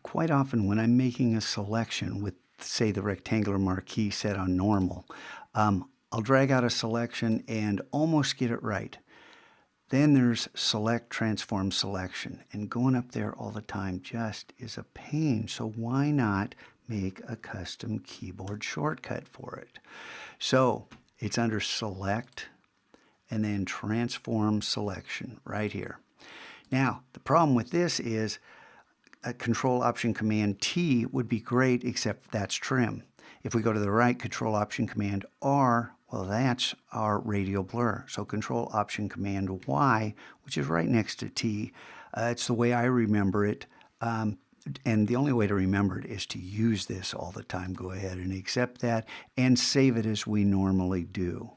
Quite often when I'm making a selection with, say, the rectangular marquee set on normal, I'll drag out a selection and almost get it right. Then there's select, transform, selection, and going up there all the time just is a pain. So why not make a custom keyboard shortcut for it? So it's under select and then transform selection right here. Now, the problem with this is a Control Option Command T would be great, except that's trim. If we go to the right, Control Option Command R, well, that's our radial blur. So Control Option Command Y, which is right next to T, it's the way I remember it. And the only way to remember it is to use this all the time. Go ahead and accept that and save it as we normally do.